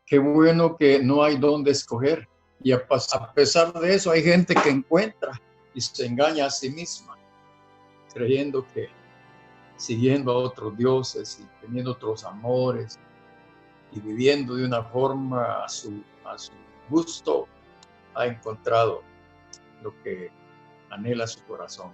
Qué bueno que no hay dónde escoger. Y a pesar de eso, hay gente que encuentra y se engaña a sí misma, creyendo que siguiendo a otros dioses y teniendo otros amores y viviendo de una forma a su gusto, ha encontrado lo que anhela su corazón.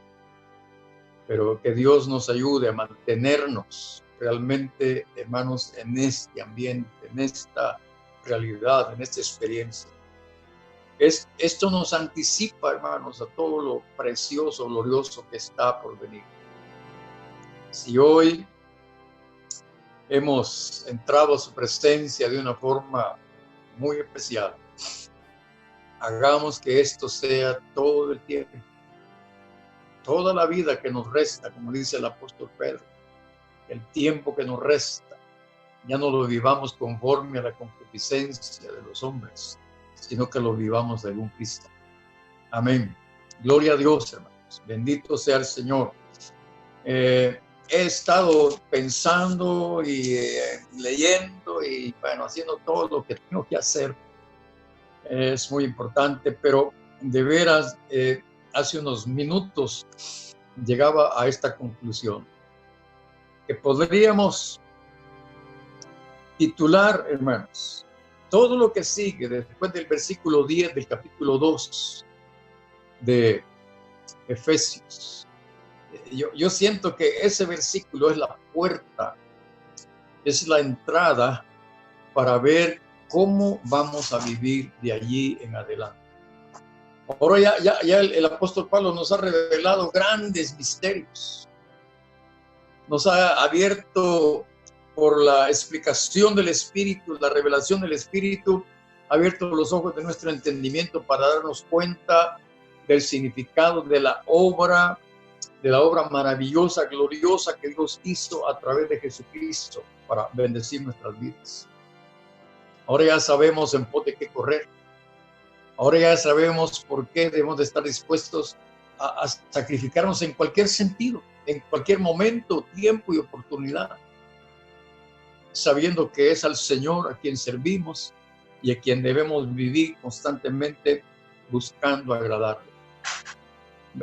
Pero que Dios nos ayude a mantenernos realmente, hermanos, en este ambiente, en esta realidad, en esta experiencia. Esto nos anticipa, hermanos, a todo lo precioso, glorioso que está por venir. Si hoy hemos entrado a su presencia de una forma muy especial, hagamos que esto sea todo el tiempo, toda la vida que nos resta, como dice el apóstol Pedro, el tiempo que nos resta, ya no lo vivamos conforme a la concupiscencia de los hombres, sino que lo vivamos según Cristo. Amén. Gloria a Dios, hermanos. Bendito sea el Señor. He estado pensando y leyendo y, bueno, haciendo todo lo que tengo que hacer. Es muy importante, pero de veras, hace unos minutos llegaba a esta conclusión, que podríamos titular, hermanos, todo lo que sigue después del versículo 10 del capítulo 2 de Efesios. Yo siento que ese versículo es la puerta, es la entrada para ver cómo vamos a vivir de allí en adelante. Ahora ya el apóstol Pablo nos ha revelado grandes misterios. Nos ha abierto por la explicación del Espíritu, la revelación del Espíritu, ha abierto los ojos de nuestro entendimiento para darnos cuenta del significado de la obra maravillosa, gloriosa que Dios hizo a través de Jesucristo para bendecir nuestras vidas. Ahora ya sabemos en pos de qué correr. Ahora ya sabemos por qué debemos de estar dispuestos a sacrificarnos en cualquier sentido, en cualquier momento, tiempo y oportunidad, sabiendo que es al Señor a quien servimos y a quien debemos vivir constantemente buscando agradarle.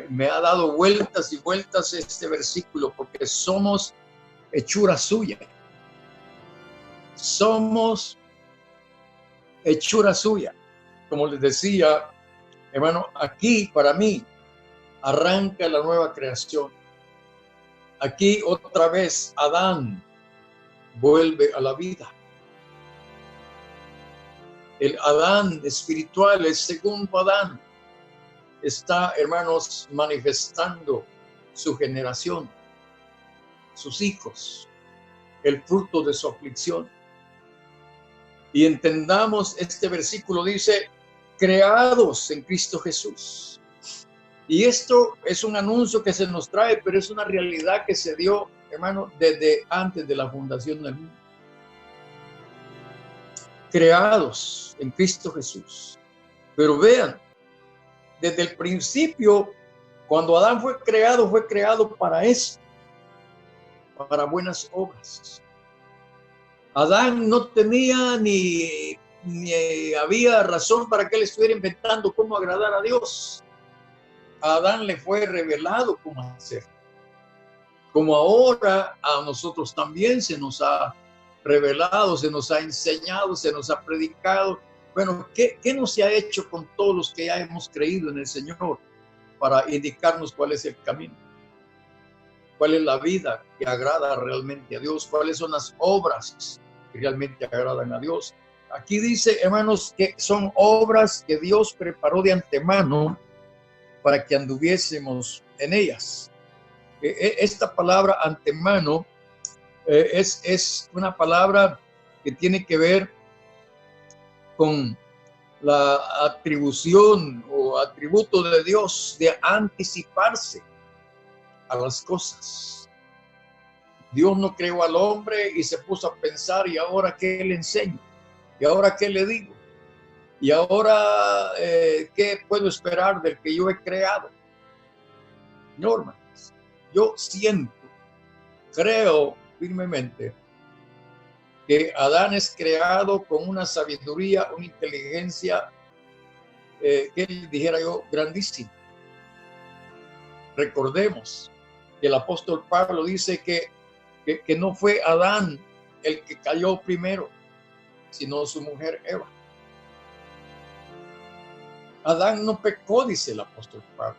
Me ha dado vueltas y vueltas este versículo porque somos hechura suya. Somos hechura suya. Como les decía, hermano, aquí para mí arranca la nueva creación. Aquí otra vez Adán vuelve a la vida. El Adán espiritual, el segundo Adán, está, hermanos, manifestando su generación, sus hijos, el fruto de su aflicción. Y entendamos, este versículo dice, creados en Cristo Jesús. Y esto es un anuncio que se nos trae, pero es una realidad que se dio, hermano, desde antes de la fundación del mundo. Creados en Cristo Jesús. Pero vean, desde el principio, cuando Adán fue creado para eso, para buenas obras. Adán no tenía ni había razón para que él estuviera inventando cómo agradar a Dios. A Adán le fue revelado cómo hacer. Como ahora a nosotros también se nos ha revelado, se nos ha enseñado, se nos ha predicado. Bueno, ¿qué no se ha hecho con todos los que ya hemos creído en el Señor para indicarnos cuál es el camino? ¿Cuál es la vida que agrada realmente a Dios? ¿Cuáles son las obras que realmente agradan a Dios? Aquí dice, hermanos, que son obras que Dios preparó de antemano para que anduviésemos en ellas. Esta palabra antemano es una palabra que tiene que ver con la atribución o atributo de Dios de anticiparse a las cosas. Dios no creó al hombre y se puso a pensar, ¿y ahora qué le enseño? ¿Y ahora qué le digo? ¿Y ahora qué puedo esperar del que yo he creado? No, hermanos, yo siento, creo firmemente que Adán es creado con una sabiduría, una inteligencia, que dijera yo, grandísima. Recordemos que el apóstol Pablo dice que no fue Adán el que cayó primero, sino su mujer Eva. Adán no pecó, dice el apóstol Pablo,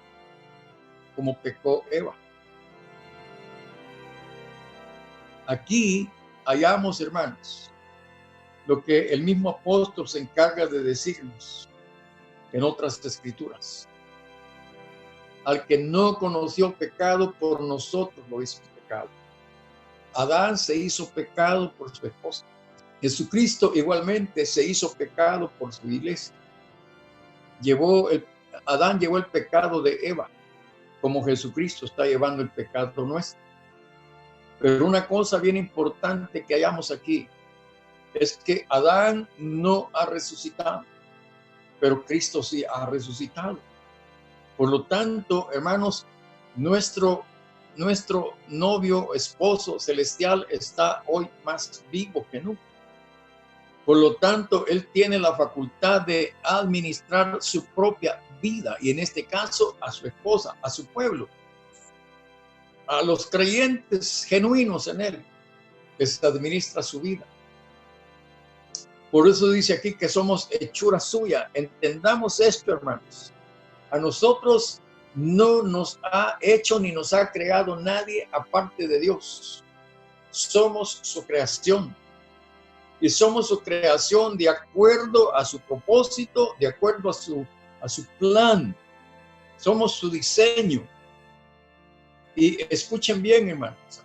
como pecó Eva. Aquí hallamos, hermanos, lo que el mismo apóstol se encarga de decirnos en otras escrituras. Al que no conoció pecado, por nosotros lo hizo pecado. Adán se hizo pecado por su esposa. Jesucristo igualmente se hizo pecado por su iglesia. Adán llevó el pecado de Eva, como Jesucristo está llevando el pecado nuestro. Pero una cosa bien importante que hallamos aquí es que Adán no ha resucitado, pero Cristo sí ha resucitado. Por lo tanto, hermanos, nuestro novio, esposo celestial está hoy más vivo que nunca. Por lo tanto, él tiene la facultad de administrar su propia vida, y en este caso a su esposa, a su pueblo, a los creyentes genuinos en él, les administra su vida. Por eso dice aquí que somos hechura suya. Entendamos esto, hermanos. A nosotros no nos ha hecho ni nos ha creado nadie aparte de Dios. Somos su creación. Y somos su creación de acuerdo a su propósito, de acuerdo a su plan. Somos su diseño. Y escuchen bien, hermanos.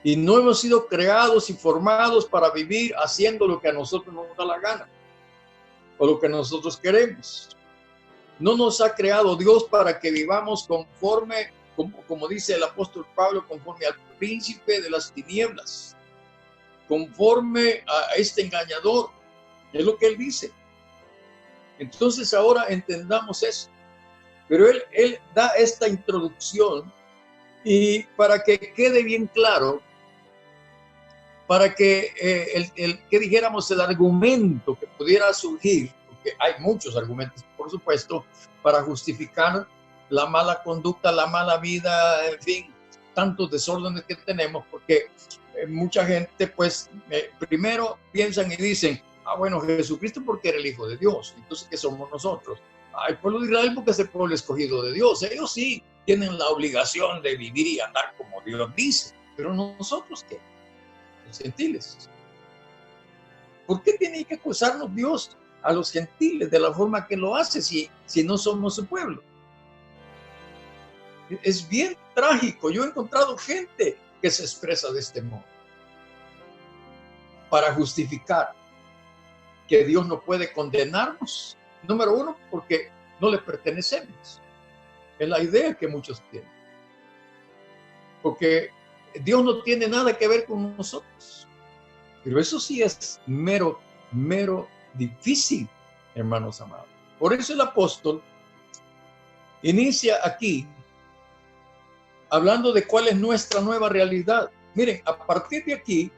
Y no hemos sido creados y formados para vivir haciendo lo que a nosotros nos da la gana o lo que nosotros queremos. No nos ha creado Dios para que vivamos conforme, como dice el apóstol Pablo, conforme al príncipe de las tinieblas, conforme a este engañador. Es lo que él dice. Entonces ahora entendamos eso. Pero él da esta introducción, y para que quede bien claro, para que que dijéramos el argumento que pudiera surgir, porque hay muchos argumentos, por supuesto, para justificar la mala conducta, la mala vida, en fin, tantos desórdenes que tenemos, porque mucha gente, pues, primero piensan y dicen, bueno, Jesucristo porque era el Hijo de Dios, entonces, ¿qué somos nosotros? El pueblo de Israel porque es el pueblo escogido de Dios, ellos sí tienen la obligación de vivir y andar como Dios dice, pero nosotros, ¿qué? Los gentiles. ¿Por qué tiene que acusarnos Dios a los gentiles de la forma que lo hace si no somos su pueblo? Es bien trágico. Yo he encontrado gente que se expresa de este modo para justificar que Dios no puede condenarnos. Número uno, porque no le pertenecemos. Es la idea que muchos tienen. Porque Dios no tiene nada que ver con nosotros. Pero eso sí es mero difícil, hermanos amados. Por eso el apóstol inicia aquí hablando de cuál es nuestra nueva realidad. Miren, a partir de aquí,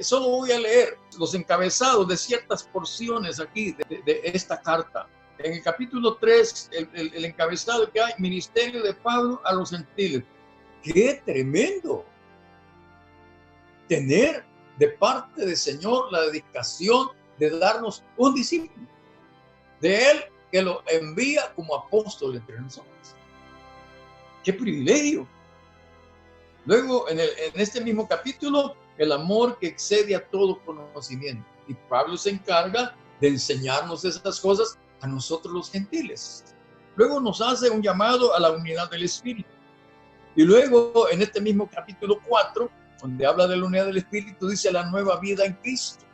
solo voy a leer los encabezados de ciertas porciones aquí de esta carta. En el capítulo 3, el encabezado que hay, ministerio de Pablo a los gentiles. ¡Qué tremendo! Tener de parte del Señor la dedicación de darnos un discípulo, de Él que lo envía como apóstol entre nosotros. ¡Qué privilegio! Luego, en este mismo capítulo, el amor que excede a todo conocimiento. Y Pablo se encarga de enseñarnos esas cosas a nosotros los gentiles. Luego nos hace un llamado a la unidad del Espíritu. Y luego, en este mismo capítulo 4, donde habla de la unidad del Espíritu, dice la nueva vida en Cristo.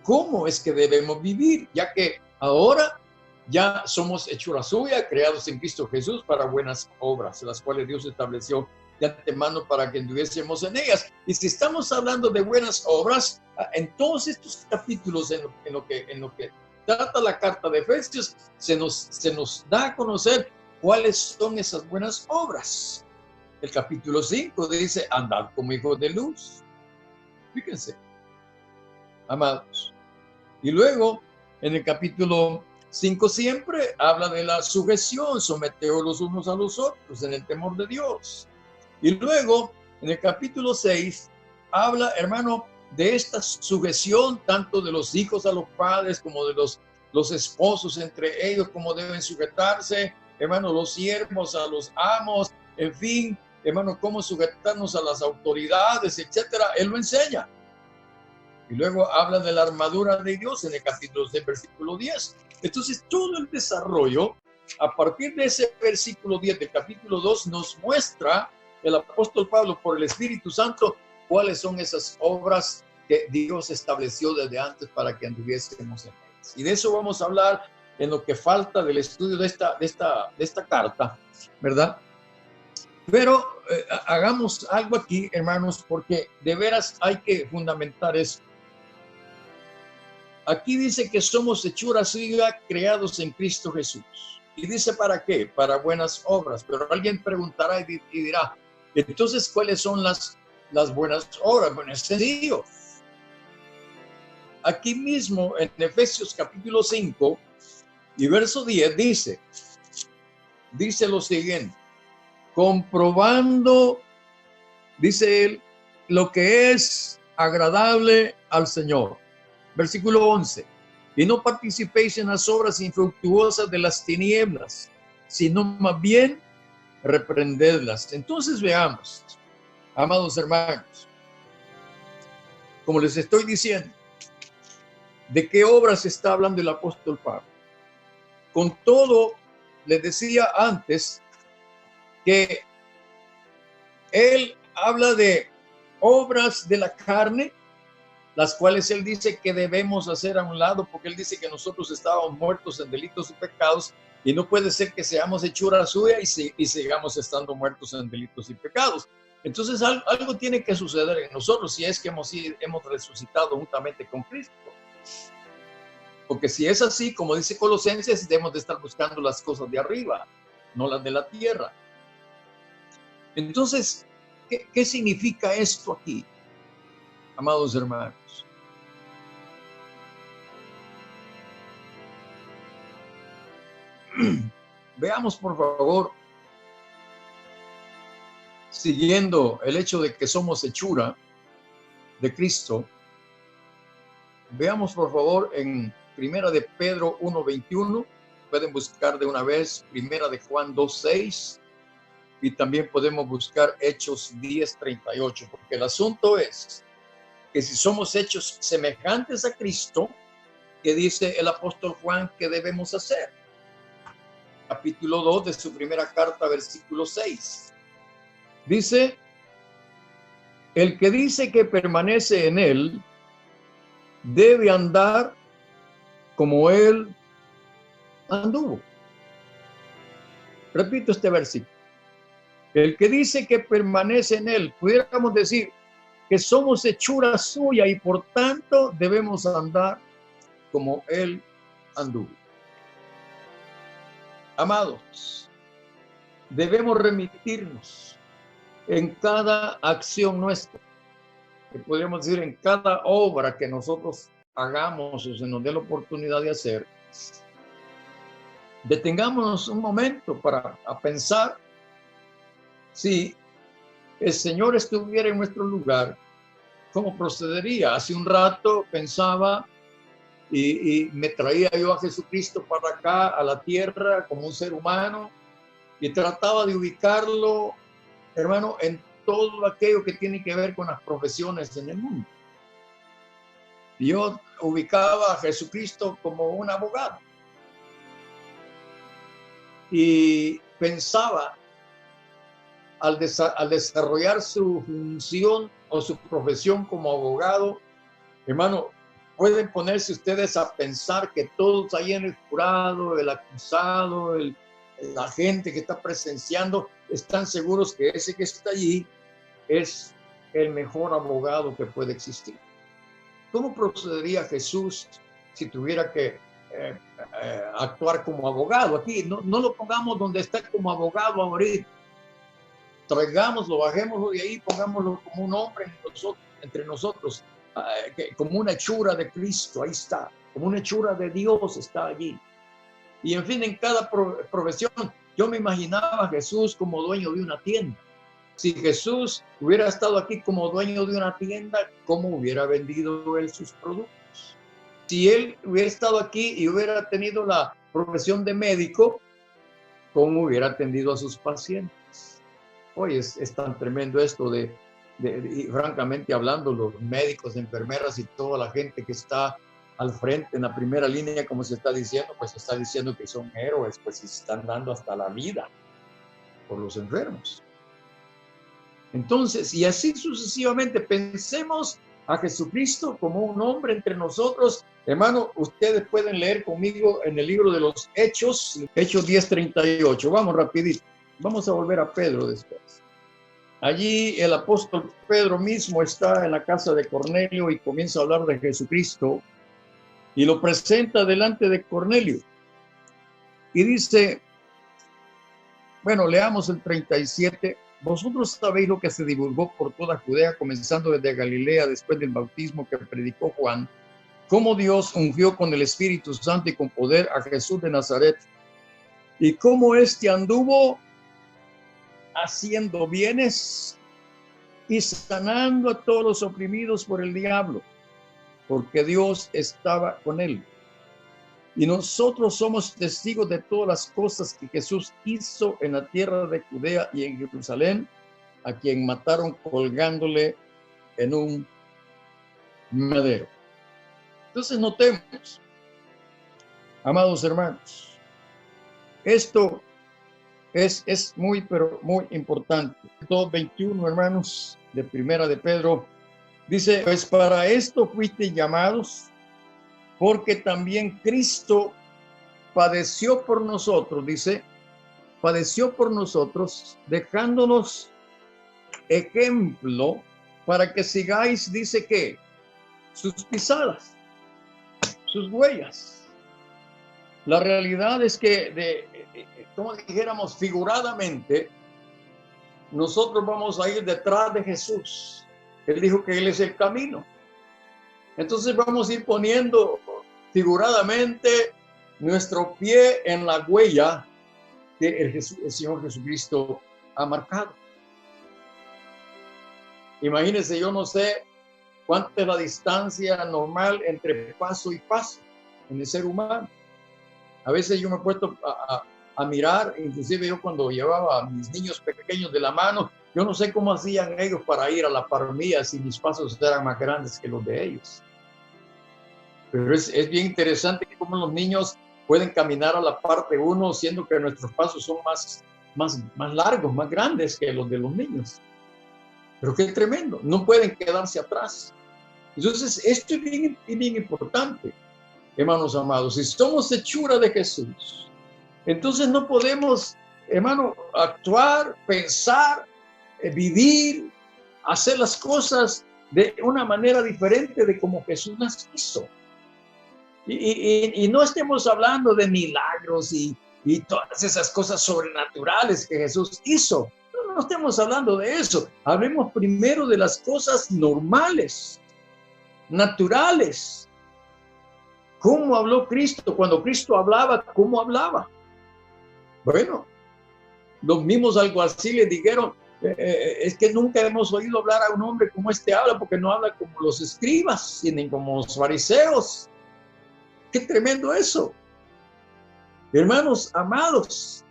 ¿Cómo es que debemos vivir? Ya que ahora ya somos hechura suya, creados en Cristo Jesús para buenas obras, las cuales Dios estableció de antemano para que anduviésemos en ellas. Y si estamos hablando de buenas obras, en todos estos capítulos en lo que trata la carta de Efesios, se nos da a conocer cuáles son esas buenas obras. El capítulo 5 dice, andad como hijos de luz. Fíjense, amados. Y luego, en el capítulo 5 siempre habla de la sujeción, someteos los unos a los otros en el temor de Dios. Y luego, en el capítulo 6, habla, hermano, de esta sujeción tanto de los hijos a los padres como de los esposos entre ellos, como deben sujetarse, hermano, los siervos a los amos, en fin, hermano, cómo sujetarnos a las autoridades, etcétera. Él lo enseña. Y luego habla de la armadura de Dios en el capítulo 6, versículo 10. Entonces, todo el desarrollo, a partir de ese versículo 10 del capítulo 2, nos muestra el apóstol Pablo por el Espíritu Santo cuáles son esas obras que Dios estableció desde antes para que anduviésemos en ellas. Y de eso vamos a hablar en lo que falta del estudio de esta carta, ¿verdad? Pero hagamos algo aquí, hermanos, porque de veras hay que fundamentar eso. Aquí dice que somos hechura suya, creados en Cristo Jesús. Y dice, ¿para qué? Para buenas obras. Pero alguien preguntará y dirá, entonces, ¿cuáles son las buenas obras? Bueno, es sencillo. Aquí mismo, en Efesios capítulo 5 y verso 10, dice lo siguiente, comprobando, dice él, lo que es agradable al Señor. Versículo 11, y no participéis en las obras infructuosas de las tinieblas, sino más bien reprendedlas. Entonces veamos, amados hermanos, como les estoy diciendo, ¿de qué obras está hablando el apóstol Pablo? Con todo, les decía antes que él habla de obras de la carne, las cuales él dice que debemos hacer a un lado, porque él dice que nosotros estábamos muertos en delitos y pecados, y no puede ser que seamos hechura suya y sigamos estando muertos en delitos y pecados. Entonces algo tiene que suceder en nosotros si es que hemos resucitado juntamente con Cristo. Porque si es así, como dice Colosenses, debemos de estar buscando las cosas de arriba, no las de la tierra. Entonces, ¿qué significa esto aquí, amados hermanos? Veamos, por favor, siguiendo el hecho de que somos hechura de Cristo, veamos, por favor, en Primera de Pedro 1:21, pueden buscar de una vez Primera de Juan 2:6, y también podemos buscar Hechos 10:38, porque el asunto es que si somos hechos semejantes a Cristo, ¿qué dice el apóstol Juan que debemos hacer? Capítulo 2 de su primera carta, versículo 6. Dice, el que dice que permanece en él, debe andar como él anduvo. Repito este versículo. El que dice que permanece en él, pudiéramos decir que somos hechura suya y por tanto debemos andar como él anduvo. Amados, debemos remitirnos en cada acción nuestra, que podríamos decir en cada obra que nosotros hagamos o se nos dé la oportunidad de hacer. Detengámonos un momento para pensar si el Señor estuviera en nuestro lugar, ¿cómo procedería? Hace un rato pensaba y me traía yo a Jesucristo para acá, a la tierra, como un ser humano, y trataba de ubicarlo, hermano, en todo aquello que tiene que ver con las profesiones en el mundo. Y yo ubicaba a Jesucristo como un abogado. Y pensaba, al desarrollar su función o su profesión como abogado, hermano, pueden ponerse ustedes a pensar que todos ahí en el jurado, el acusado, la gente que está presenciando, están seguros que ese que está allí es el mejor abogado que puede existir. ¿Cómo procedería Jesús si tuviera que actuar como abogado? Aquí no lo pongamos donde está como abogado ahorita. Traigámoslo, bajémoslo de ahí, pongámoslo como un hombre en nosotros. entre nosotros, como una hechura de Cristo, ahí está, como una hechura de Dios está allí. Y en fin, en cada profesión, yo me imaginaba a Jesús como dueño de una tienda. Si Jesús hubiera estado aquí como dueño de una tienda, ¿cómo hubiera vendido él sus productos? Si él hubiera estado aquí y hubiera tenido la profesión de médico, ¿cómo hubiera atendido a sus pacientes? Hoy es tan tremendo esto y francamente hablando, los médicos, enfermeras y toda la gente que está al frente en la primera línea, como se está diciendo, pues se está diciendo que son héroes, pues se están dando hasta la vida por los enfermos. Entonces, y así sucesivamente, pensemos a Jesucristo como un hombre entre nosotros. Hermano, ustedes pueden leer conmigo en el libro de los Hechos, Hechos 10:38. Vamos rapidito. Vamos a volver a Pedro después. Allí el apóstol Pedro mismo está en la casa de Cornelio y comienza a hablar de Jesucristo y lo presenta delante de Cornelio. Y dice, bueno, leamos el 37. Vosotros sabéis lo que se divulgó por toda Judea, comenzando desde Galilea, después del bautismo que predicó Juan, cómo Dios ungió con el Espíritu Santo y con poder a Jesús de Nazaret, y cómo éste anduvo haciendo bienes y sanando a todos los oprimidos por el diablo, porque Dios estaba con él. Y nosotros somos testigos de todas las cosas que Jesús hizo en la tierra de Judea y en Jerusalén, a quien mataron colgándole en un madero. Entonces notemos, amados hermanos, esto es muy, pero muy importante. 2:21, hermanos, de Primera de Pedro, dice, pues para esto fuiste llamados, porque también Cristo padeció por nosotros, dice, padeció por nosotros, dejándonos ejemplo para que sigáis, dice que, sus pisadas, sus huellas. La realidad es que, como dijéramos figuradamente, nosotros vamos a ir detrás de Jesús. Él dijo que Él es el camino. Entonces vamos a ir poniendo figuradamente nuestro pie en la huella que el Señor Jesucristo ha marcado. Imagínense, yo no sé cuánta es la distancia normal entre paso y paso en el ser humano. A veces yo me he puesto a mirar, inclusive yo cuando llevaba a mis niños pequeños de la mano, yo no sé cómo hacían ellos para ir a la par mía si mis pasos eran más grandes que los de ellos. Pero es bien interesante cómo los niños pueden caminar a la par de uno, siendo que nuestros pasos son más largos, más grandes que los de los niños. Pero qué tremendo, no pueden quedarse atrás. Entonces, esto es bien importante, hermanos amados. Si somos hechura de Jesús, entonces no podemos, hermano, actuar, pensar, vivir, hacer las cosas de una manera diferente de como Jesús las hizo. Y no estemos hablando de milagros y todas esas cosas sobrenaturales que Jesús hizo. No estemos hablando de eso. Hablemos primero de las cosas normales, naturales. ¿Cómo habló Cristo? Cuando Cristo hablaba, ¿cómo hablaba? Bueno, los mismos alguaciles dijeron, es que nunca hemos oído hablar a un hombre como este habla, porque no habla como los escribas, ni como los fariseos. ¡Qué tremendo eso! Hermanos amados,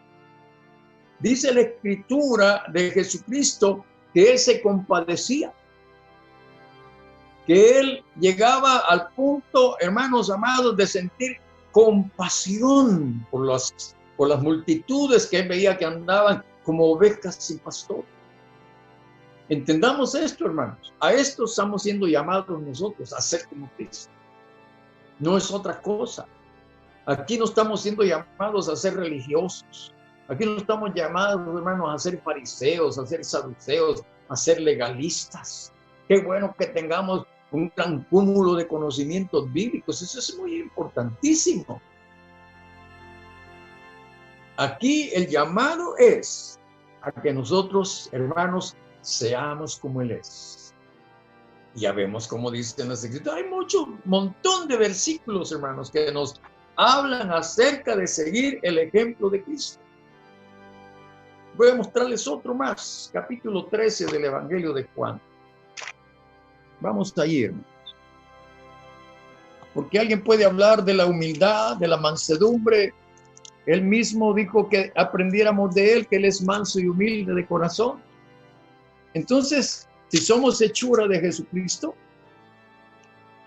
dice la Escritura de Jesucristo que Él se compadecía, que Él llegaba al punto, hermanos amados, de sentir compasión por las multitudes que Él veía que andaban como ovejas sin pastor. Entendamos esto, hermanos. A esto estamos siendo llamados nosotros, a ser como Cristo. No es otra cosa. Aquí no estamos siendo llamados a ser religiosos. Aquí no estamos llamados, hermanos, a ser fariseos, a ser saduceos, a ser legalistas. Qué bueno que tengamos un gran cúmulo de conocimientos bíblicos. Eso es muy importantísimo. Aquí el llamado es a que nosotros, hermanos, seamos como Él es. Ya vemos como dicen las escrituras. Hay montón de versículos, hermanos, que nos hablan acerca de seguir el ejemplo de Cristo. Voy a mostrarles otro más, capítulo 13 del Evangelio de Juan. Vamos a ir, porque alguien puede hablar de la humildad, de la mansedumbre. Él mismo dijo que aprendiéramos de él, que él es manso y humilde de corazón. Entonces, si somos hechura de Jesucristo,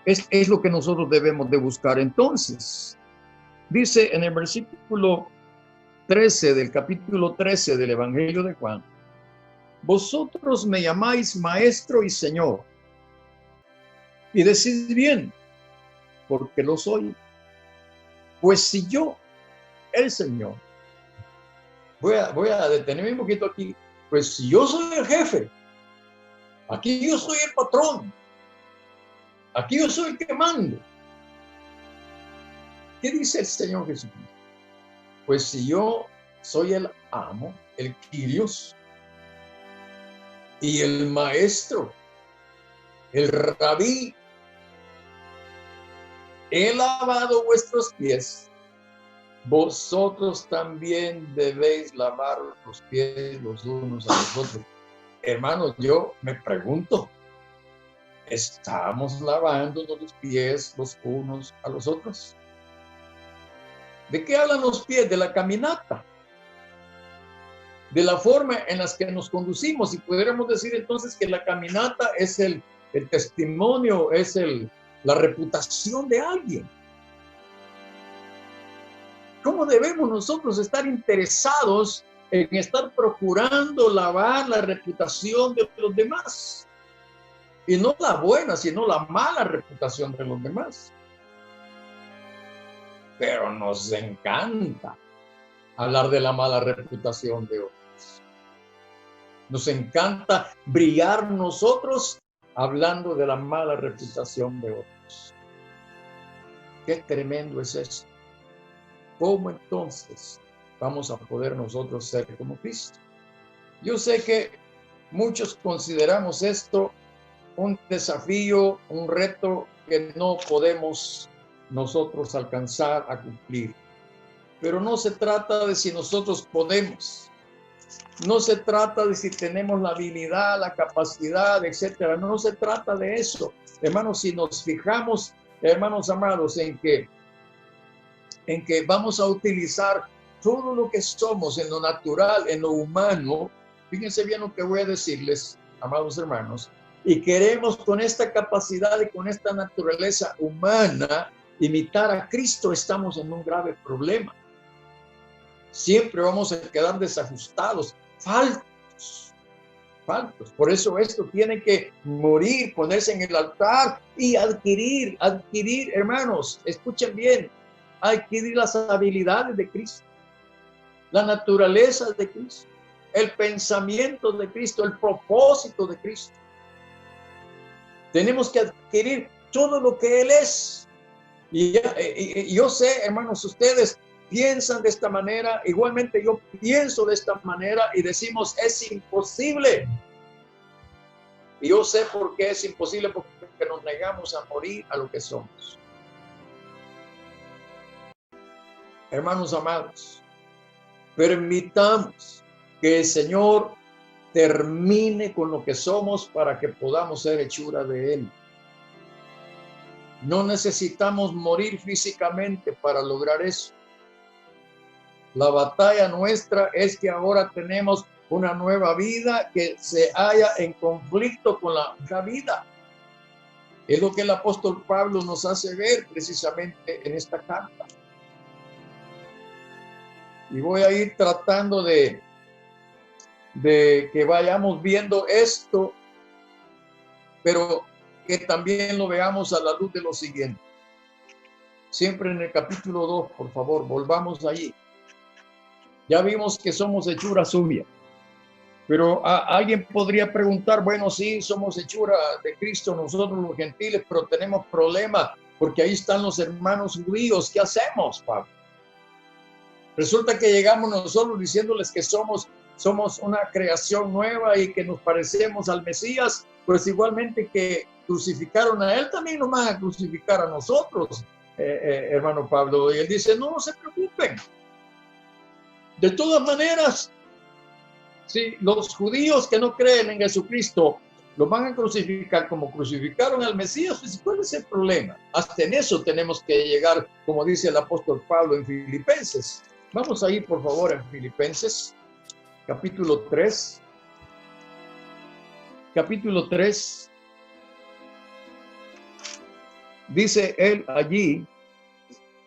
es lo que nosotros debemos de buscar. Entonces, dice en el versículo 13 del capítulo 13 del Evangelio de Juan: vosotros me llamáis maestro y señor, y decís bien, porque lo soy. Pues si yo, el Señor, voy a detenerme un poquito aquí, pues si yo soy el jefe, aquí yo soy el patrón, aquí yo soy el que mando. ¿Qué dice el Señor Jesucristo? Pues si yo soy el amo, el Kyrios, y el maestro, el rabí, he lavado vuestros pies, vosotros también debéis lavar los pies los unos a los otros. Hermanos, yo me pregunto, ¿estamos lavándonos los pies los unos a los otros? ¿De qué hablan los pies? De la caminata, de la forma en la que nos conducimos. Y podríamos decir entonces que la caminata es el testimonio, es la reputación de alguien. ¿Cómo debemos nosotros estar interesados en estar procurando lavar la reputación de los demás? Y no la buena, sino la mala reputación de los demás. Pero nos encanta hablar de la mala reputación de otros. Nos encanta brillar nosotros hablando de la mala reputación de otros. Qué tremendo es esto. ¿Cómo entonces vamos a poder nosotros ser como Cristo? Yo sé que muchos consideramos esto un desafío, un reto que no podemos nosotros alcanzar a cumplir. Pero no se trata de si nosotros podemos. No se trata de si tenemos la habilidad, la capacidad, etcétera. No se trata de eso. Hermanos, si nos fijamos, hermanos amados, en que vamos a utilizar todo lo que somos en lo natural, en lo humano, fíjense bien lo que voy a decirles, amados hermanos, y queremos con esta capacidad y con esta naturaleza humana imitar a Cristo, estamos en un grave problema. Siempre vamos a quedar desajustados, faltos. Por eso esto tiene que morir, ponerse en el altar y adquirir, hermanos, escuchen bien, adquirir las habilidades de Cristo, la naturaleza de Cristo, el pensamiento de Cristo, el propósito de Cristo. Tenemos que adquirir todo lo que Él es. Y yo sé, hermanos, ustedes piensan de esta manera, igualmente yo pienso de esta manera y decimos, es imposible. Y yo sé por qué es imposible, porque nos negamos a morir a lo que somos. Hermanos amados, permitamos que el Señor termine con lo que somos para que podamos ser hechura de Él. No necesitamos morir físicamente para lograr eso. La batalla nuestra es que ahora tenemos una nueva vida que se halla en conflicto con la otra vida. Es lo que el apóstol Pablo nos hace ver precisamente en esta carta. Y voy a ir tratando de que vayamos viendo esto, pero que también lo veamos a la luz de lo siguiente. Siempre en el capítulo 2, por favor, volvamos allí. Ya vimos que somos hechura suya. Pero alguien podría preguntar, bueno, sí, somos hechura de Cristo nosotros los gentiles, pero tenemos problemas porque ahí están los hermanos judíos. ¿Qué hacemos, Pablo? Resulta que llegamos nosotros diciéndoles que somos somos una creación nueva y que nos parecemos al Mesías, pues igualmente que crucificaron a él, también nos van a crucificar a nosotros, hermano Pablo. Y él dice, no se preocupen. De todas maneras, si los judíos que no creen en Jesucristo los van a crucificar como crucificaron al Mesías, pues ¿cuál es el problema? Hasta en eso tenemos que llegar, como dice el apóstol Pablo en Filipenses. Vamos a ir, por favor, en Filipenses, capítulo 3. Capítulo 3. Dice él allí,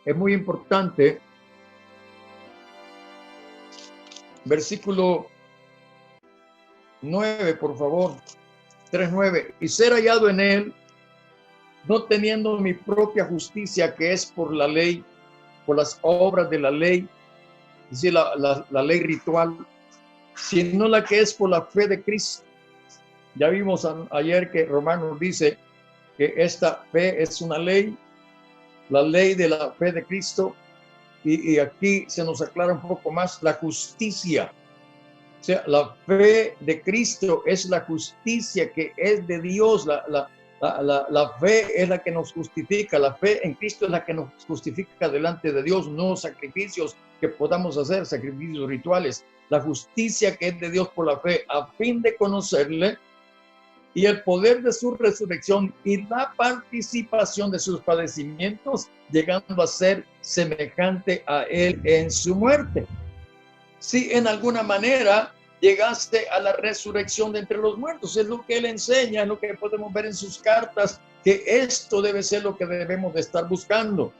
es muy importante, versículo 9, por favor, 3:9, y ser hallado en él, no teniendo mi propia justicia, que es por la ley, por las obras de la ley, es decir, la ley ritual, sino la que es por la fe de Cristo. Ya vimos ayer que Romanos dice que esta fe es una ley, la ley de la fe de Cristo, y aquí se nos aclara un poco más la justicia. O sea, la fe de Cristo es la justicia que es de Dios. La fe es la que nos justifica. La fe en Cristo es la que nos justifica delante de Dios, no sacrificios que podamos hacer, sacrificios rituales. La justicia que es de Dios por la fe, a fin de conocerle y el poder de su resurrección y la participación de sus padecimientos, llegando a ser semejante a él en su muerte. Si en alguna manera llegaste a la resurrección de entre los muertos, es lo que él enseña, es lo que podemos ver en sus cartas, que esto debe ser lo que debemos de estar buscando,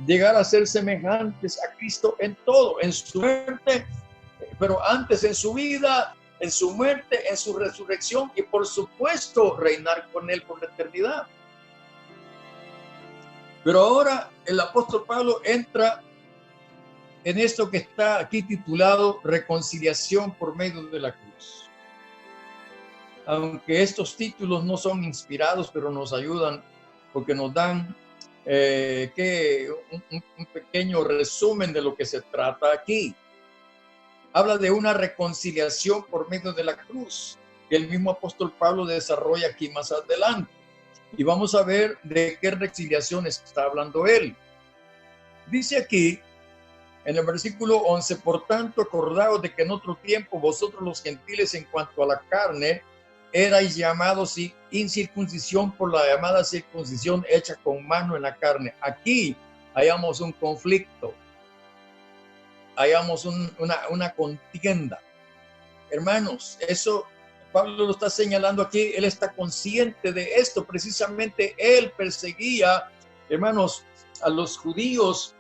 llegar a ser semejantes a Cristo en todo, en su muerte, pero antes en su vida, en su muerte, en su resurrección y por supuesto reinar con él por la eternidad. Pero ahora el apóstol Pablo entra en esto que está aquí titulado reconciliación por medio de la cruz. Aunque estos títulos no son inspirados, pero nos ayudan porque nos dan un pequeño resumen de lo que se trata aquí. Habla de una reconciliación por medio de la cruz, que el mismo apóstol Pablo desarrolla aquí más adelante. Y vamos a ver de qué reconciliación está hablando él. Dice aquí, en el versículo 11, por tanto, acordaos de que en otro tiempo vosotros los gentiles en cuanto a la carne erais llamados incircuncisión por la llamada circuncisión hecha con mano en la carne. Aquí hallamos un conflicto, hallamos una contienda. Hermanos, eso Pablo lo está señalando aquí, él está consciente de esto. Precisamente él perseguía, hermanos, a los judíos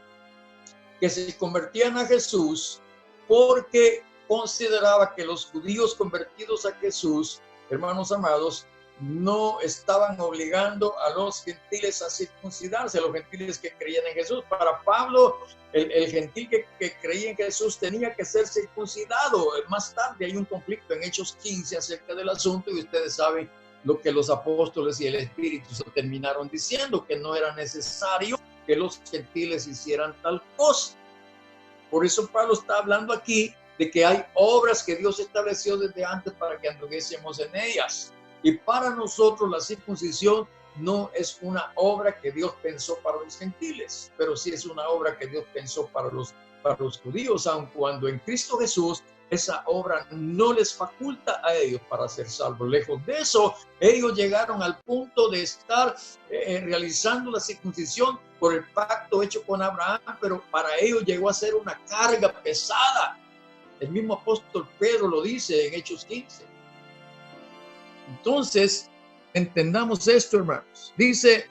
que se convertían a Jesús porque consideraba que los judíos convertidos a Jesús, hermanos amados, no estaban obligando a los gentiles a circuncidarse, a los gentiles que creían en Jesús. Para Pablo, el gentil que creía en Jesús tenía que ser circuncidado. Más tarde hay un conflicto en Hechos 15 acerca del asunto y ustedes saben lo que los apóstoles y el Espíritu se terminaron diciendo, que no era necesario que los gentiles hicieran tal cosa. Por eso Pablo está hablando aquí de que hay obras que Dios estableció desde antes para que anduviésemos en ellas. Y para nosotros la circuncisión no es una obra que Dios pensó para los gentiles, pero sí es una obra que Dios pensó para los judíos, aun cuando en Cristo Jesús esa obra no les faculta a ellos para ser salvos. Lejos de eso, ellos llegaron al punto de estar realizando la circuncisión por el pacto hecho con Abraham, pero para ellos llegó a ser una carga pesada. El mismo apóstol Pedro lo dice en Hechos 15. Entonces, entendamos esto, hermanos. Dice,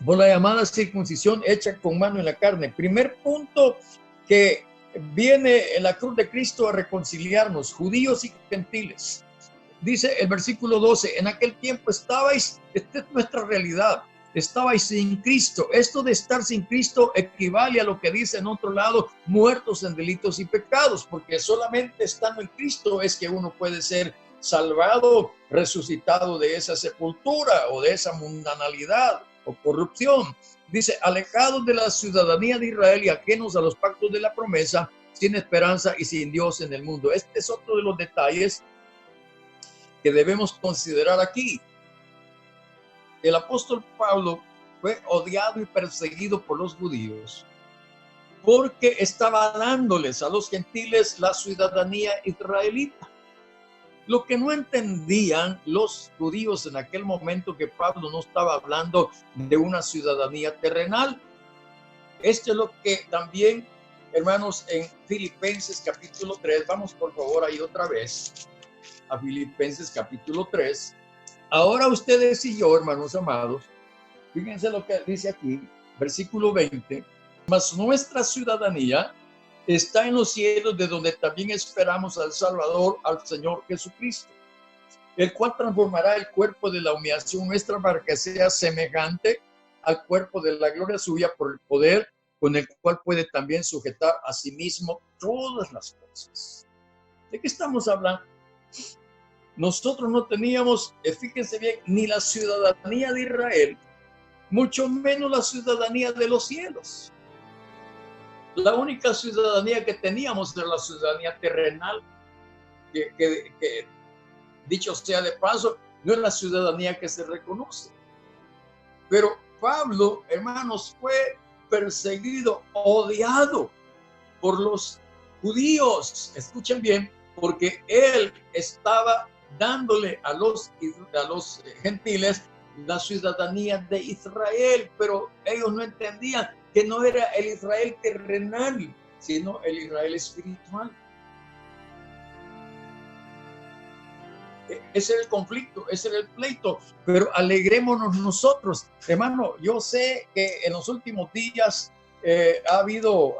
por la llamada circuncisión hecha con mano en la carne. Primer punto, que viene en la cruz de Cristo a reconciliarnos, judíos y gentiles. Dice el versículo 12, en aquel tiempo estabais, esta es nuestra realidad, estabais sin Cristo. Esto de estar sin Cristo equivale a lo que dice en otro lado, muertos en delitos y pecados, porque solamente estando en Cristo es que uno puede ser salvado, resucitado de esa sepultura o de esa mundanalidad o corrupción. Dice, alejados de la ciudadanía de Israel y ajenos a los pactos de la promesa, sin esperanza y sin Dios en el mundo. Este es otro de los detalles que debemos considerar aquí. El apóstol Pablo fue odiado y perseguido por los judíos porque estaba dándoles a los gentiles la ciudadanía israelita. Lo que no entendían los judíos en aquel momento, que Pablo no estaba hablando de una ciudadanía terrenal. Esto es lo que también, hermanos, en Filipenses capítulo 3, vamos por favor ahí otra vez, a Filipenses capítulo 3. Ahora ustedes y yo, hermanos amados, fíjense lo que dice aquí, versículo 20, mas nuestra ciudadanía está en los cielos, de donde también esperamos al Salvador, al Señor Jesucristo, el cual transformará el cuerpo de la humillación nuestra para que sea semejante al cuerpo de la gloria suya por el poder con el cual puede también sujetar a sí mismo todas las cosas. ¿De qué estamos hablando? Nosotros no teníamos, fíjense bien, ni la ciudadanía de Israel, mucho menos la ciudadanía de los cielos. La única ciudadanía que teníamos era la ciudadanía terrenal, que dicho sea de paso, no es la ciudadanía que se reconoce. Pero Pablo, hermanos, fue perseguido, odiado por los judíos. Escuchen bien, porque él estaba dándole a los gentiles la ciudadanía de Israel, pero ellos no entendían que no era el Israel terrenal, sino el Israel espiritual. Ese era el conflicto, ese era el pleito, pero alegrémonos nosotros. Hermano, yo sé que en los últimos días ha habido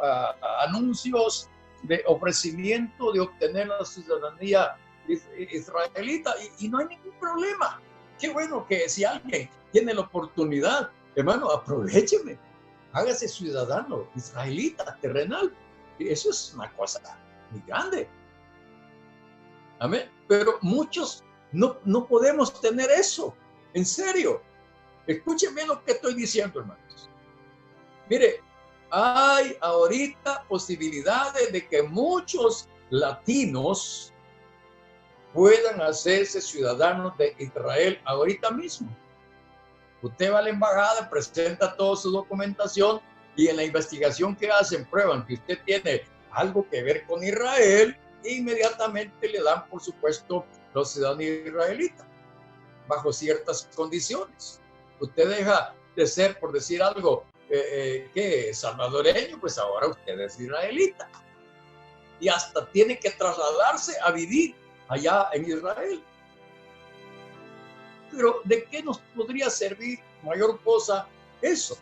anuncios de ofrecimiento de obtener la ciudadanía israelita y no hay ningún problema. Qué bueno que si alguien tiene la oportunidad, hermano, aprovecheme, hágase ciudadano israelita, terrenal. Y eso es una cosa muy grande. Amén. Pero muchos no podemos tener eso. En serio. Escúchenme lo que estoy diciendo, hermanos. Mire, hay ahorita posibilidades de que muchos latinos puedan hacerse ciudadanos de Israel ahorita mismo. Usted va a la embajada, presenta toda su documentación y en la investigación que hacen prueban que usted tiene algo que ver con Israel, inmediatamente le dan, por supuesto, la ciudadanía israelita, bajo ciertas condiciones. Usted deja de ser, por decir algo, que salvadoreño, pues ahora usted es israelita. Y hasta tiene que trasladarse a vivir allá en Israel. Pero ¿de qué nos podría servir mayor cosa eso?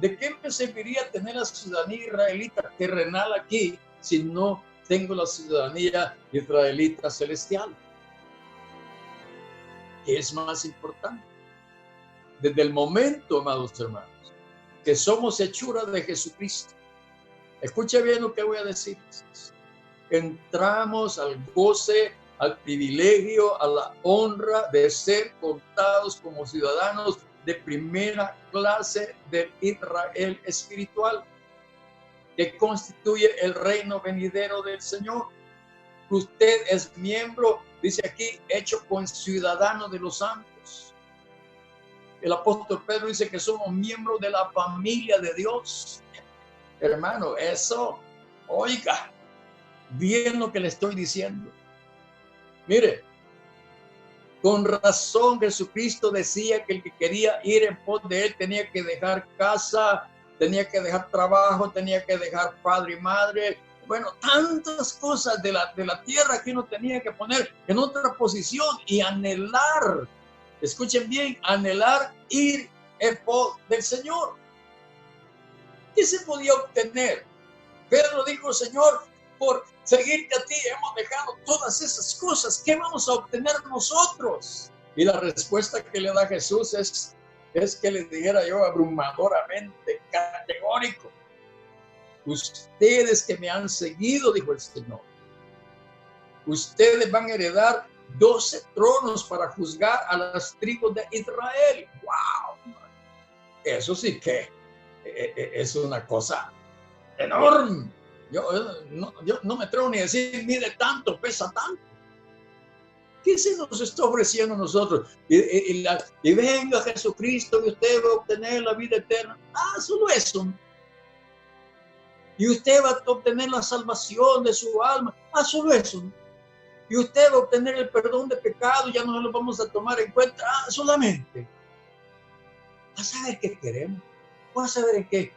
¿De qué me serviría tener la ciudadanía israelita terrenal aquí si no tengo la ciudadanía israelita celestial? ¿Qué es más importante? Desde el momento, amados hermanos, que somos hechura de Jesucristo, escuche bien lo que voy a decir. Entramos al goce, al privilegio, a la honra de ser contados como ciudadanos de primera clase del Israel espiritual, que constituye el reino venidero del Señor. Usted es miembro, dice aquí, hecho conciudadano de los santos. El apóstol Pedro dice que somos miembros de la familia de Dios. Hermano, eso, oiga, bien lo que le estoy diciendo. Mire, con razón Jesucristo decía que el que quería ir en pos de él tenía que dejar casa, tenía que dejar trabajo, tenía que dejar padre y madre. Bueno, tantas cosas de la tierra que uno tenía que poner en otra posición y anhelar, escuchen bien, anhelar ir en pos del Señor. ¿Qué se podía obtener? Pedro dijo, Señor, por seguirte a ti hemos dejado todas esas cosas. ¿Qué vamos a obtener nosotros? Y la respuesta que le da Jesús es que le dijera yo abrumadoramente, categórico: ustedes que me han seguido, dijo el Señor, ustedes van a heredar 12 tronos para juzgar a las tribus de Israel. ¡Wow! Eso sí que es una cosa enorme. Yo no me atrevo ni a decir, mide tanto, pesa tanto. ¿Qué se nos está ofreciendo a nosotros? Y venga Jesucristo y usted va a obtener la vida eterna. Solo eso. Y usted va a obtener la salvación de su alma. Solo eso. Y usted va a obtener el perdón de pecado, ya no lo vamos a tomar en cuenta. Solamente. Vas a ver qué queremos. Vas a ver en qué.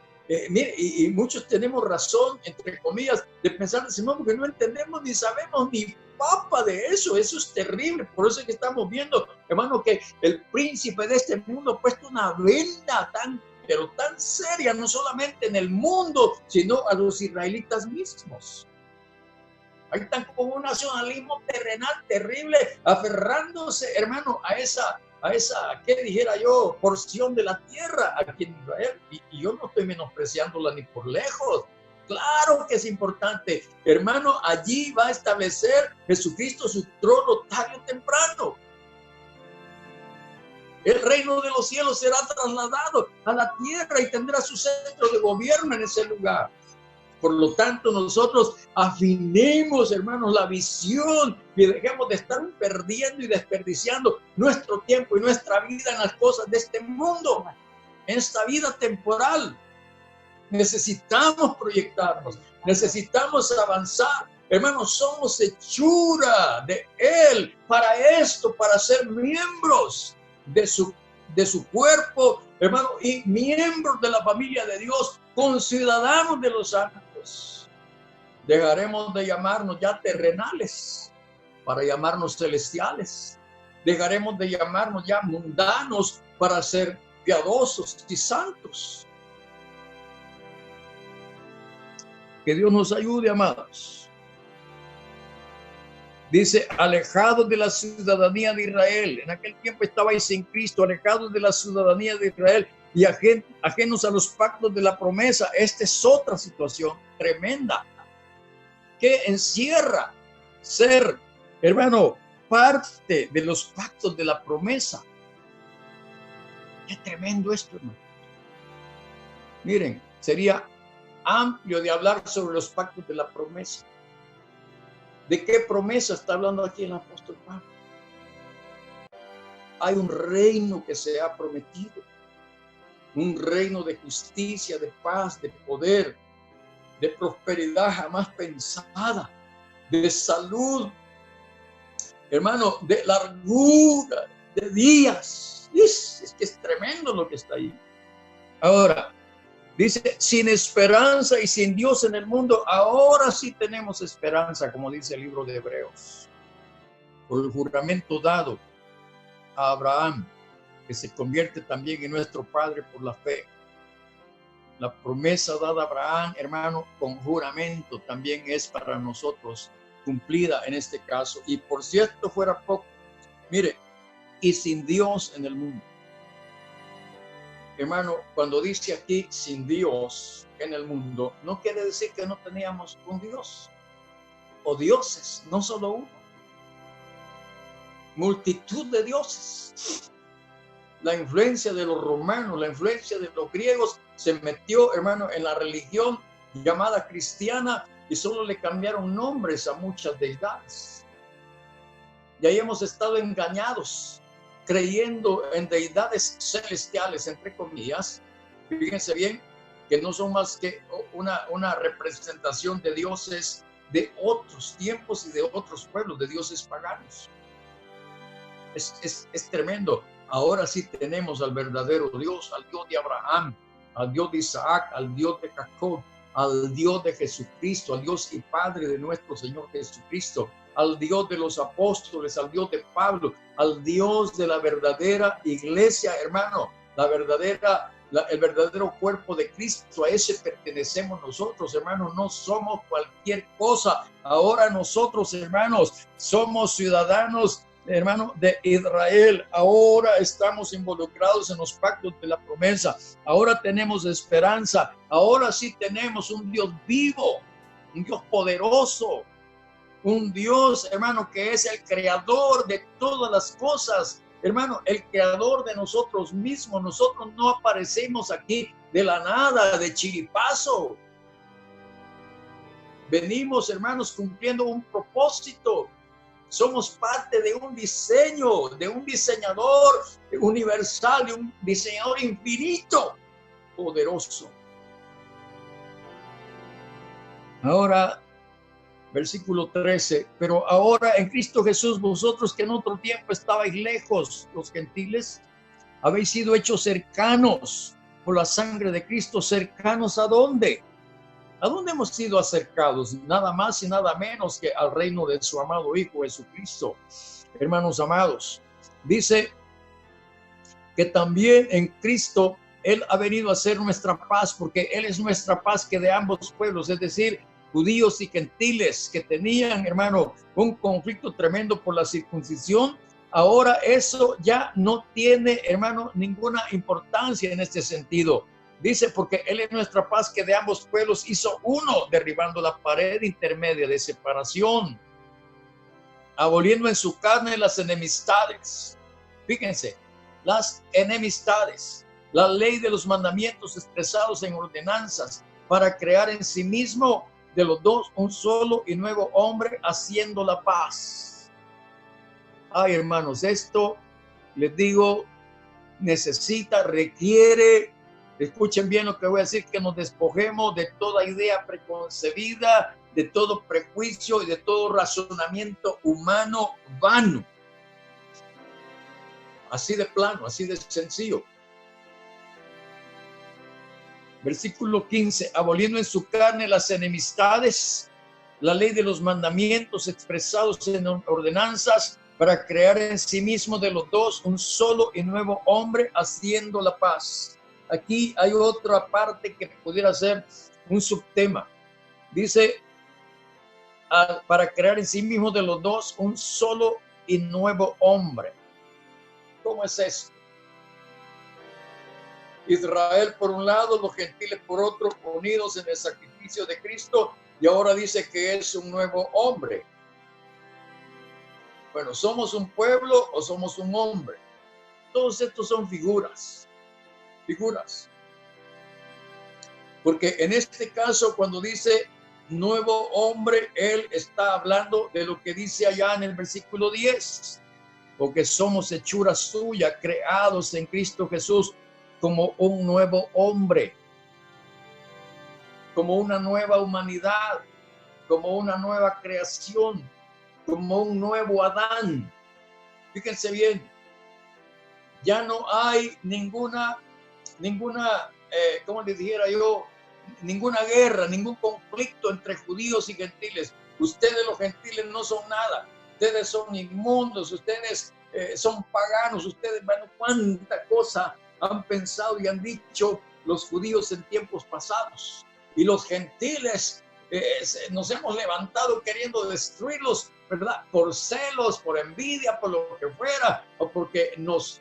Mire, y muchos tenemos razón, entre comillas, de pensar, no, porque no entendemos ni sabemos ni papa de eso. Eso es terrible. Por eso es que estamos viendo, hermano, que el príncipe de este mundo ha puesto una venda pero tan seria, no solamente en el mundo, sino a los israelitas mismos. Ahí están con un nacionalismo terrenal terrible, aferrándose, hermano, a esa, ¿qué dijera yo?, porción de la tierra aquí en Israel. Y yo no estoy menospreciándola ni por lejos. Claro que es importante. Hermano, allí va a establecer Jesucristo su trono tarde o temprano. El reino de los cielos será trasladado a la tierra y tendrá su centro de gobierno en ese lugar. Por lo tanto, nosotros afinemos, hermanos, la visión y dejemos de estar perdiendo y desperdiciando nuestro tiempo y nuestra vida en las cosas de este mundo, en esta vida temporal. Necesitamos proyectarnos, necesitamos avanzar. Hermanos, somos hechura de Él para esto, para ser miembros de su cuerpo, hermano, y miembros de la familia de Dios, conciudadanos de los santos. Dejaremos de llamarnos ya terrenales para llamarnos celestiales. Dejaremos de llamarnos ya mundanos para ser piadosos y santos. Que Dios nos ayude, amados. Dice, alejados de la ciudadanía de Israel. En aquel tiempo estabais sin Cristo, alejados de la ciudadanía de Israel y ajenos a los pactos de la promesa. Esta es otra situación tremenda que encierra ser, hermano, parte de los pactos de la promesa. Qué tremendo esto, hermano. Miren, sería amplio de hablar sobre los pactos de la promesa. ¿De qué promesa está hablando aquí el apóstol Pablo? Hay un reino que se ha prometido, un reino de justicia, de paz, de poder, de prosperidad jamás pensada, de salud, hermano, de largura, de días. Es que es tremendo lo que está ahí. Ahora, dice, sin esperanza y sin Dios en el mundo, ahora sí tenemos esperanza, como dice el libro de Hebreos, por el juramento dado a Abraham, que se convierte también en nuestro Padre por la fe. La promesa dada a Abraham, hermano, con juramento también es para nosotros cumplida en este caso. Y por cierto fuera poco, mire, y sin Dios en el mundo. Hermano, cuando dice aquí sin Dios en el mundo, no quiere decir que no teníamos un Dios o dioses, no solo uno. Multitud de dioses. La influencia de los romanos, la influencia de los griegos se metió, hermano, en la religión llamada cristiana y solo le cambiaron nombres a muchas deidades. Y ahí hemos estado engañados, creyendo en deidades celestiales, entre comillas. Fíjense bien que no son más que una representación de dioses de otros tiempos y de otros pueblos, de dioses paganos. Es tremendo. Ahora sí tenemos al verdadero Dios, al Dios de Abraham, al Dios de Isaac, al Dios de Jacob, al Dios de Jesucristo, al Dios y Padre de nuestro Señor Jesucristo, al Dios de los apóstoles, al Dios de Pablo, al Dios de la verdadera iglesia, hermano, el verdadero cuerpo de Cristo. A ese pertenecemos nosotros, hermanos. No somos cualquier cosa. Ahora nosotros, hermanos, somos ciudadanos, hermano, de Israel. Ahora estamos involucrados en los pactos de la promesa. Ahora tenemos esperanza. Ahora sí tenemos un Dios vivo, un Dios poderoso, un Dios, hermano, que es el creador de todas las cosas. Hermano, el creador de nosotros mismos. Nosotros no aparecemos aquí de la nada, de chiripazo. Venimos, hermanos, cumpliendo un propósito. Somos parte de un diseño, de un diseñador universal, de un diseñador infinito, poderoso. Ahora, versículo 13, pero ahora en Cristo Jesús, vosotros que en otro tiempo estabais lejos, los gentiles, habéis sido hechos cercanos por la sangre de Cristo. ¿Cercanos a dónde? ¿A dónde hemos sido acercados? Nada más y nada menos que al reino de su amado Hijo Jesucristo. Hermanos amados, dice que también en Cristo Él ha venido a ser nuestra paz, porque Él es nuestra paz, que de ambos pueblos, es decir, judíos y gentiles que tenían, hermano, un conflicto tremendo por la circuncisión. Ahora eso ya no tiene, hermano, ninguna importancia en este sentido. Dice, porque Él es nuestra paz, que de ambos pueblos hizo uno, derribando la pared intermedia de separación, aboliendo en su carne las enemistades. Fíjense, las enemistades, la ley de los mandamientos expresados en ordenanzas, para crear en sí mismo de los dos un solo y nuevo hombre, haciendo la paz. Ay, hermanos, esto les digo, requiere, escuchen bien lo que voy a decir, que nos despojemos de toda idea preconcebida, de todo prejuicio y de todo razonamiento humano vano. Así de plano, así de sencillo. Versículo 15, aboliendo en su carne las enemistades, la ley de los mandamientos expresados en ordenanzas, para crear en sí mismo de los dos un solo y nuevo hombre, haciendo la paz. Aquí hay otra parte que pudiera ser un subtema. Dice, para crear en sí mismo de los dos un solo y nuevo hombre. ¿Cómo es esto? Israel por un lado, los gentiles por otro, unidos en el sacrificio de Cristo, y ahora dice que es un nuevo hombre. Bueno, ¿somos un pueblo o somos un hombre? Todos estos son figuras. Porque en este caso, cuando dice nuevo hombre, él está hablando de lo que dice allá en el versículo 10. Porque somos hechura suya, creados en Cristo Jesús como un nuevo hombre, como una nueva humanidad, como una nueva creación, como un nuevo Adán. Fíjense bien, ya no hay ninguna, como les dijera yo, ninguna guerra, ningún conflicto entre judíos y gentiles. Ustedes los gentiles no son nada, ustedes son inmundos, ustedes son paganos, ustedes, bueno, cuánta cosa han pensado y han dicho los judíos en tiempos pasados. Y los gentiles nos hemos levantado queriendo destruirlos, ¿verdad? Por celos, por envidia, por lo que fuera, o porque nos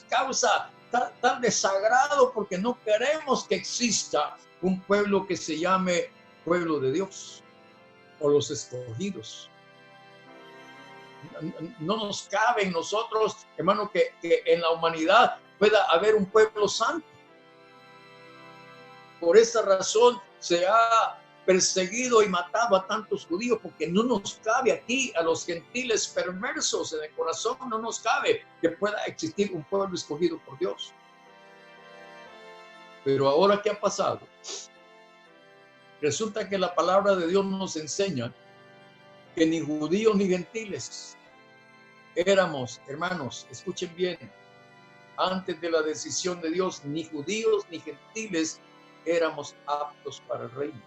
causa tal desagrado, porque no queremos que exista un pueblo que se llame pueblo de Dios o los escogidos. No nos cabe en nosotros, hermano, que en la humanidad pueda haber un pueblo santo. Por esa razón se ha perseguido y matado a tantos judíos, porque no nos cabe aquí a los gentiles perversos en el corazón, no nos cabe que pueda existir un pueblo escogido por Dios. Pero ahora, ¿qué ha pasado? Resulta que la palabra de Dios nos enseña que ni judíos ni gentiles éramos, hermanos, escuchen bien, antes de la decisión de Dios, ni judíos ni gentiles éramos aptos para el reino,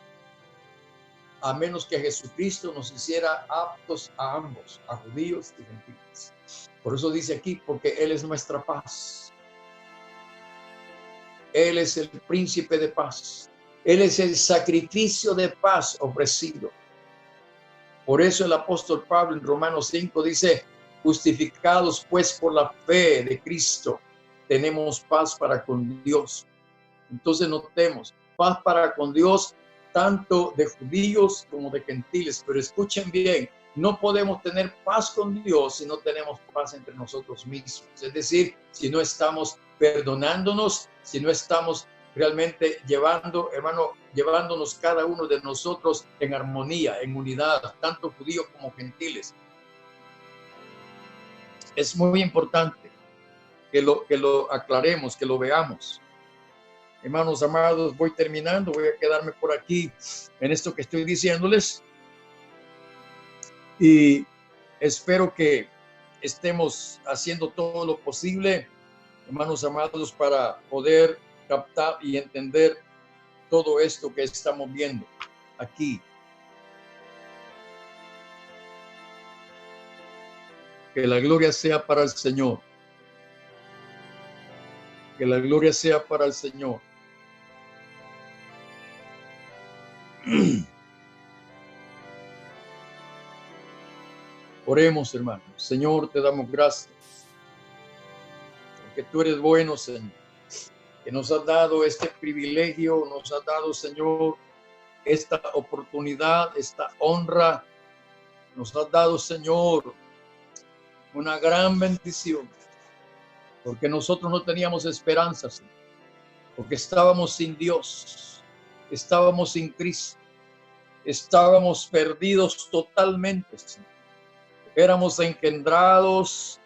a menos que Jesucristo nos hiciera aptos a ambos, a judíos y gentiles. Por eso dice aquí, porque Él es nuestra paz. Él es el príncipe de paz. Él es el sacrificio de paz ofrecido. Por eso el apóstol Pablo en Romanos 5 dice, justificados pues por la fe de Cristo, tenemos paz para con Dios. Entonces notemos, paz para con Dios, tanto de judíos como de gentiles. Pero escuchen bien, no podemos tener paz con Dios si no tenemos paz entre nosotros mismos. Es decir, si no estamos perdonándonos, si no estamos realmente llevándonos cada uno de nosotros en armonía, en unidad, tanto judíos como gentiles. Es muy importante que lo aclaremos, que lo veamos. Hermanos amados, voy terminando, voy a quedarme por aquí en esto que estoy diciéndoles y espero que estemos haciendo todo lo posible, hermanos amados, para poder captar y entender todo esto que estamos viendo aquí. Que la gloria sea para el Señor. Que la gloria sea para el Señor. Oremos, hermanos. Señor, te damos gracias. Porque tú eres bueno, Señor. Que nos has dado este privilegio, nos has dado, Señor, esta oportunidad, esta honra. Nos has dado, Señor, una gran bendición. Porque nosotros no teníamos esperanza, Señor. Porque estábamos sin Dios. Estábamos sin Cristo. Estábamos perdidos totalmente, Señor. Éramos engendrados,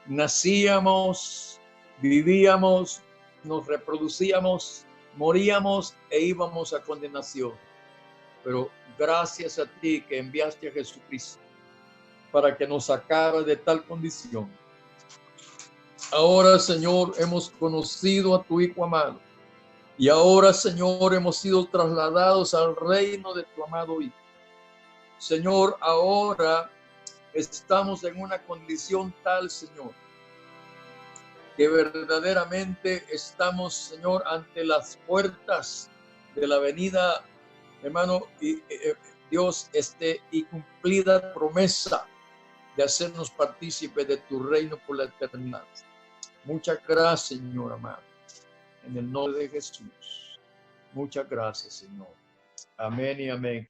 nacíamos, vivíamos, nos reproducíamos, moríamos e íbamos a condenación. Pero gracias a ti que enviaste a Jesucristo para que nos sacara de tal condición. Ahora, Señor, hemos conocido a tu Hijo amado. Y ahora, Señor, hemos sido trasladados al reino de tu amado Hijo. Señor, ahora estamos en una condición tal, Señor, que verdaderamente estamos, Señor, ante las puertas de la venida, hermano, y Dios, y cumplida promesa de hacernos partícipes de tu reino por la eternidad. Muchas gracias, Señor amado, en el nombre de Jesús. Muchas gracias, Señor. Amén y amén.